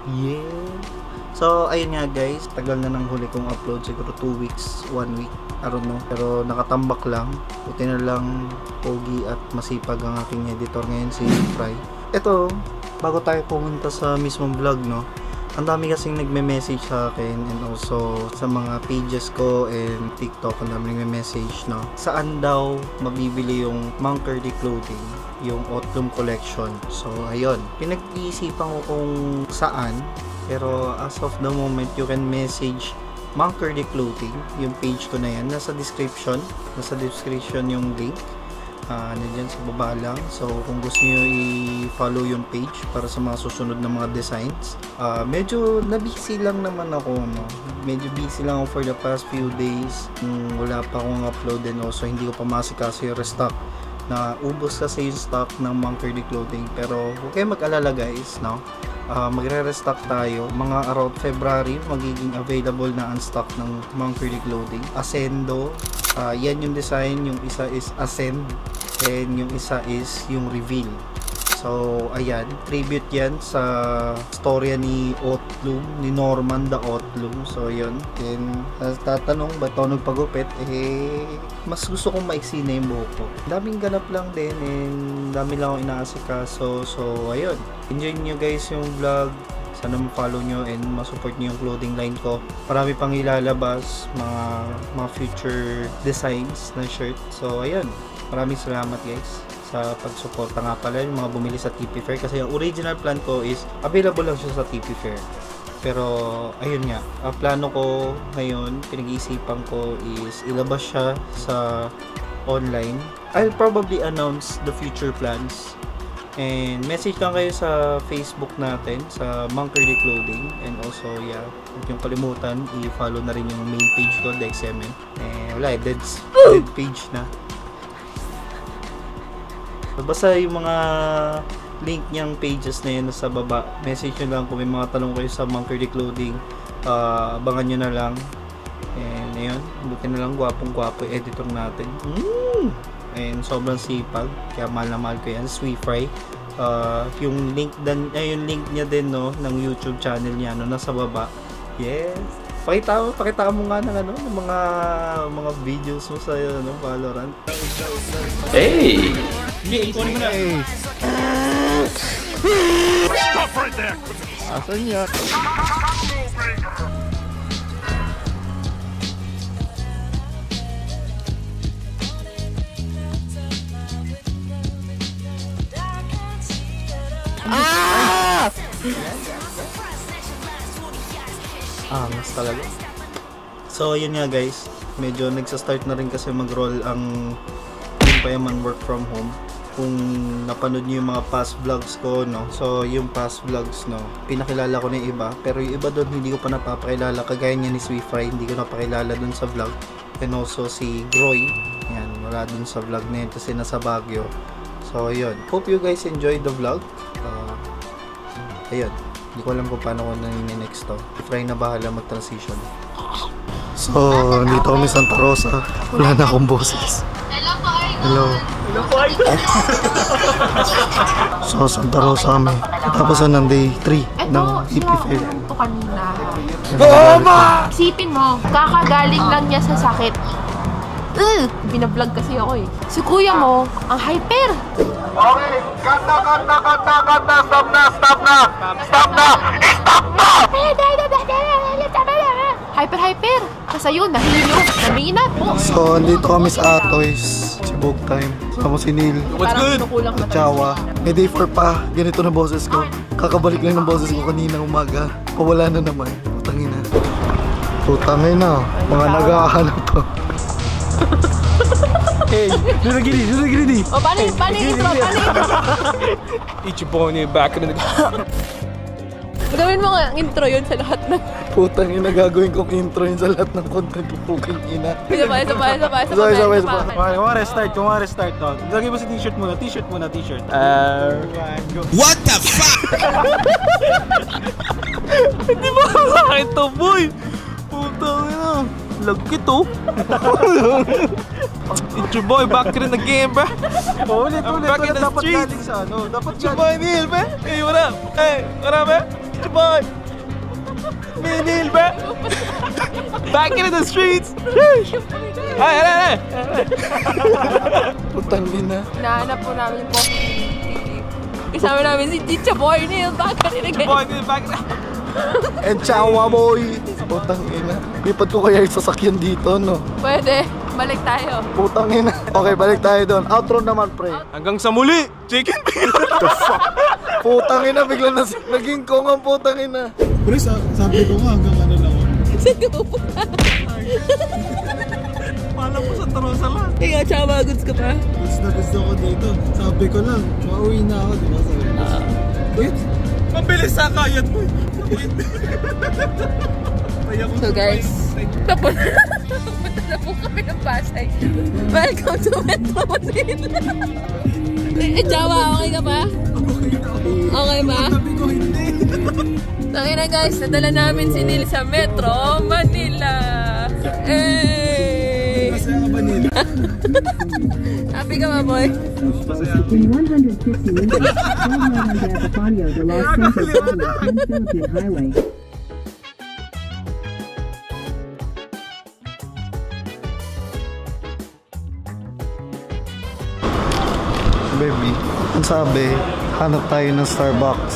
Yeah. So, ayun nga guys, tagal na nang huli kong upload, siguro 2 weeks, 1 week, I don't know. Pero nakatambak lang, buti na lang pogi at masipag ang aking editor ngayon, si Fry. Ito, bago tayo pumunta sa mismong vlog, no, ang dami kasing nagme-message sa akin and also sa mga pages ko and TikTok, ang dami nagme-message, no, saan daw mabibili yung Mankerdy clothing, yung autumn collection. So, ayun, pinag-iisipan ko kung saan, pero as of the moment, you can message Mankerdy Clothing, yung page ko na yan, nasa description yung link. Nandiyan sa baba lang. So kung gusto nyo i-follow yung page para sa mga susunod na mga designs. Medyo na-busy lang naman ako, no? Medyo busy lang ako for the past few days. Wala pa akong upload and also hindi ko pa masikaso yung restock. Na ubos kasi yung stock ng Mankerdy Clothing. Pero huwag kayo mag-alala guys, no? Magre-restock tayo. Mga around February magiging available na ang stock ng Mankerdy Clothing. Ascendo. Yan yung design, yung isa is Ascend and yung isa is yung Reveal. So ayan, tribute yan sa storya ni Otlum, ni Norman the Otlum. So yun, and tatanong ba't ako nagpagupit, mas gusto kong maiksi na yung buhok ko. Daming ganap lang din and dami lang ako inaasikaso. So ayun, enjoy nyo guys yung vlog. Sana ma-follow nyo and ma-support nyo yung clothing line ko. Marami pang ilalabas, mga future designs na shirt. So ayun, maraming salamat guys sa pagsuporta. Nga pala yung mga bumili sa TP Fair, kasi yung original plan ko is available lang siya sa TP Fair. Pero ayun nga, ang plano ko ngayon, pinag-iisipan ko is ilabas siya sa online. I'll probably announce the future plans. And message lang kayo sa Facebook natin, sa Mankerdy Clothing. And also, yeah, huwag niyong kalimutan, i-follow na rin yung main page ko, DexMN. Wala, dead page na. Basta yung mga link niyang pages na yun sa baba, message nyo lang kung may mga tanong kayo sa Mankerdy Clothing. Abangan nyo na lang. And ayun, buti na lang, gwapong-gwapo yung editor natin. And sobrang sipag, kaya mahal na mahal ko yan, Sweet Fry. Yung link niya din, no, ng YouTube channel niya, no, nasa baba. Yes. Pakita mo nga ng ng mga videos mo sa Valorant. Hey. Hey. Stop right there. Asan yan? Mas talaga. So yun nga guys, medyo nagsa-start na rin kasi mag-roll ang Team Payaman work from home. Kung napanood niyo yung mga past vlogs ko, no, so yung past vlogs, no, pinakilala ko na yung iba, pero yung iba doon hindi ko pa napapakilala, kagaya niya ni Sweet Fry, hindi ko napakilala doon sa vlog. And also si Groy, yan, wala doon sa vlog na yun kasi nasa Baguio. So yun, hope you guys enjoyed the vlog. Ayun, hindi ko alam kung paano ko next to. Try na bahala mag-transition. So, dito kami Santa Rosa. Wala na akong boses. Hello. Hello po, Idol. So, Santa Rosa kami. Tapos ng day 3 ng TP Fair. Ito kanina. Isipin mo, kakagaling lang niya sa sakit. Binablog kasi ako eh. Si kuya mo, ang hyper. Okay, kanta. Stop na. Hyper. Kasi yun, nahilo. Naminat po. So, andito kami sa Atoys. Chibog time. Sama si Neil. What's good? Chawa. May day 4 pa. Ganito na boses ko. Kakabalik lang ng boses ko kanina umaga. Pawala na naman. Putangin na. Putangin na. Mga nag-aahanap to. Hey, do the giddy. O, paano intro? Eat your bone in your back and Gawin mo nga ang intro yun sa lahat ng... Putang ina, gagawin kong intro yun sa lahat ng content ko, puking ina. Sabay. Kung restart to. Lagay mo sa t-shirt muna. What the fuck? Hindi ba sa akin to, boy? Putang ina. Lagkit to. It's your boy back in the game, bro. Ulit. Back in the Dapat streets. galing sa ano. Dapat It's your boy Neil, man. Hey, what up? Hey, what up, man? It's your boy. Back into the streets! Sheesh! Ay! Putang ina. Hinahanap po namin yung coffee. Kasama namin si Chicha Boy Neil. Baka nilagay. Boy, back And chawa boy. Putang ina. Lipat ko kaya yung sasakyan dito, no? Pwede. Balik tayo. Putang ina. Okay, balik tayo doon. Outro naman, pre. Hanggang sa muli! Chicken Bill! Putang ina, bigla na naging kong ang putang ina. Pero sabi ko nga hanggang ano lang. Pala mo sa Tarosa lang. Ikaw, tsaka goods ka pa? Gusto ko dito. Sabi ko lang, mauwi na ako, di ba? Wait, Mabilis sa kayat mo. So guys, papunta na po kami ng Pasay. Welcome to Metro Manila. Jawa, okay ka ba? Okay ba? sabi ko hindi. Tangin na guys, nadala namin si Neil sa Metro Manila. Hey! Masaya ka ba nila? Happy ka ba, boy? In 150 meters, turn right on Dapapanyo to Los Santos Valley, Philippine Highway. Baby, ang sabi, hanap tayo ng Starbucks.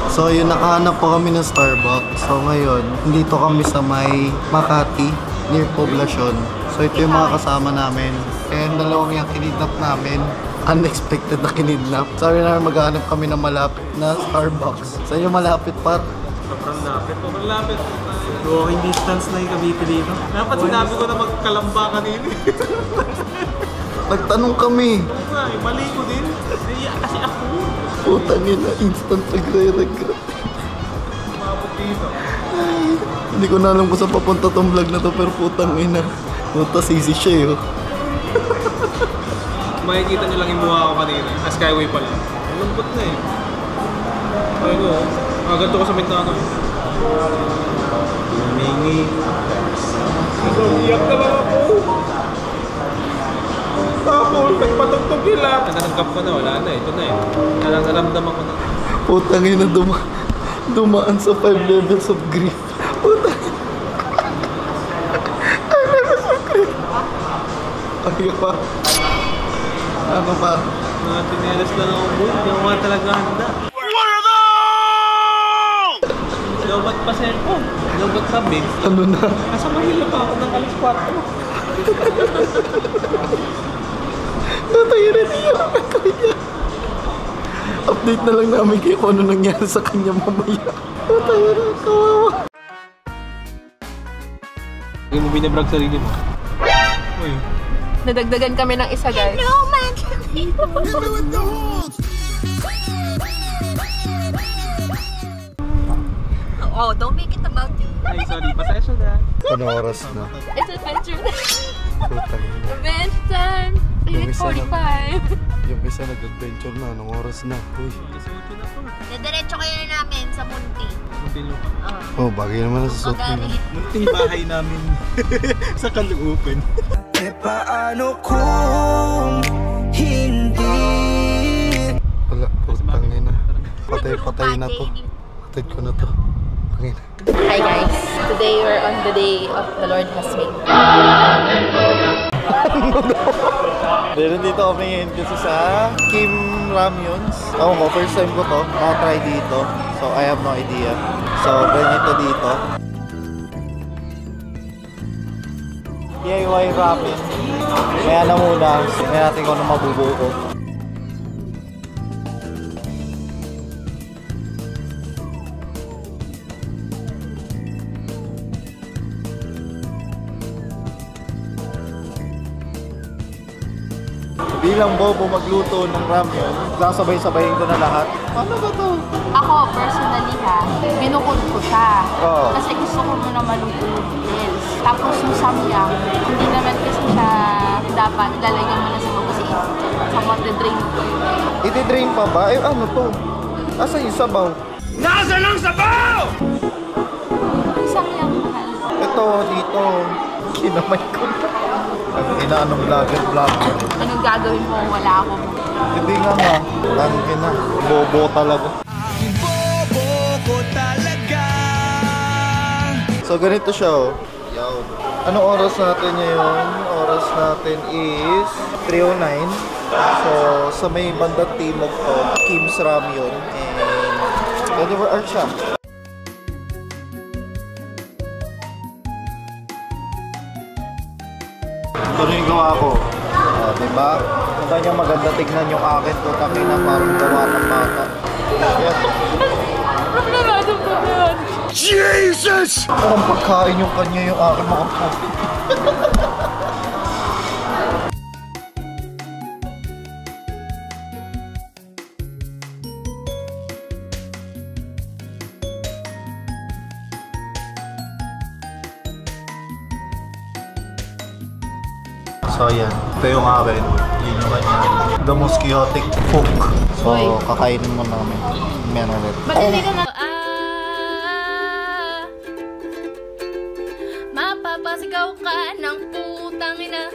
So yun, nakahanap po kami ng Starbucks. So ngayon, dito kami sa may Makati, near Poblacion. So ito yung mga kasama namin. And dalawang yung kinidnap namin. Unexpected na kinidnap. Sabi namin maghanap kami ng malapit na Starbucks. Sa inyo malapit, par? Sobrang lapit. Walking distance na yung Cavite dito. Dapat sinabi ko na magkalamba kanina. Nagtanong kami. Mali ko din. Kasi ako. Putang ina, instant nagre-regret. Mabot dito. Ay, hindi ko na alam kung saan papunta tong vlog na to, pero putang ina. Puta, sisi siya yun. Makikita nyo lang yung mukha ko kanina. Skyway pala. Lungkot na eh. Ay ko. Ganito ko sa Mintano. Humingi. Iyak na lang ako. Tapos, nagpatugtog nila. Nananggap ko na, wala na. Ito na eh. Naramdaman ko na. Putang ina, dumaan sa 5 levels of grief. Putang ina. 5 levels of grief. Ay pa. Ano pa? Mga tinelas lang ako boy. Hindi ako nga talaga handa. Lobat pa cellphone. Lobat pa big. Ano na? Nasa Manila pa ako ng alas 4. Putang ina, niya. Update na lang namin kayo kung ano nangyari sa kanya mamaya. Putang ina, kawawa. Hindi mo binabrag sarili mo. Uy. Nadagdagan kami ng isa, guys. No, man! Oh, don't make it about you. Ay, sorry. Pasensya na. Ano oras na? It's adventure. Putang ina. Adventure time. Yung isa 45. Yung isa nag-adventure na. Anong oras na? Uy. Isuot na po. Diretso kayo namin sa Munti. Muntin lupa. Oh, bagay naman na sa suot mo. Magari. Munting bahay namin sa Caloocan. E paano kung hindi? Wala, putang ina. Patay na to. Patay ko na to. Pangina. Hi guys. Today we're on the day of the Lord has made. Meron dito kami ngayon kasi sa Kim Ramyons. Ako first time ko to. Nakatry dito. So I have no idea. So ganito dito. DIY ramen. Kaya na muna. Tingnan natin kung ano mabubuo ko. Bilang bobo magluto ng ramyun, sasabay-sabayin ko na lahat. Ano ba to? Ako, personally ha, binukod ko siya. Oo. Kasi gusto ko muna maluto yung noodles. Tapos yung samyang, hindi naman kasi siya dapat ilalagyan mo na sa bago kasi sa drain ko yun. Iti-drain pa ba? Eh ano to? Asan yung sabaw? Nasaan ang sabaw? Yung samyang mahal. Ito, dito. Kinamay ko na. Ang inaanong vlogger. Anong gagawin mo kung wala ako? Hindi nga. Tangin na. Bobo talaga. Bobo ko talaga. So ganito siya oh. loud. Anong oras natin ngayon? Oras natin is 3:09. So, sa may bandang timog to, Kim's Ramyun. And 24 hours siya. Ito rin yung gawa ko. Diba? Kung kanya maganda tignan yung akin to, taki na parang gawa ng bata. Yan. Jesus! Parang pagkain yung kanya yung akin mga po. So yan, ito yung akin. Yun yung kanya. The most chaotic cook. So kakainin mo namin. Meron rin. Matindi ka na. Mapapasigaw ka ng putang ina.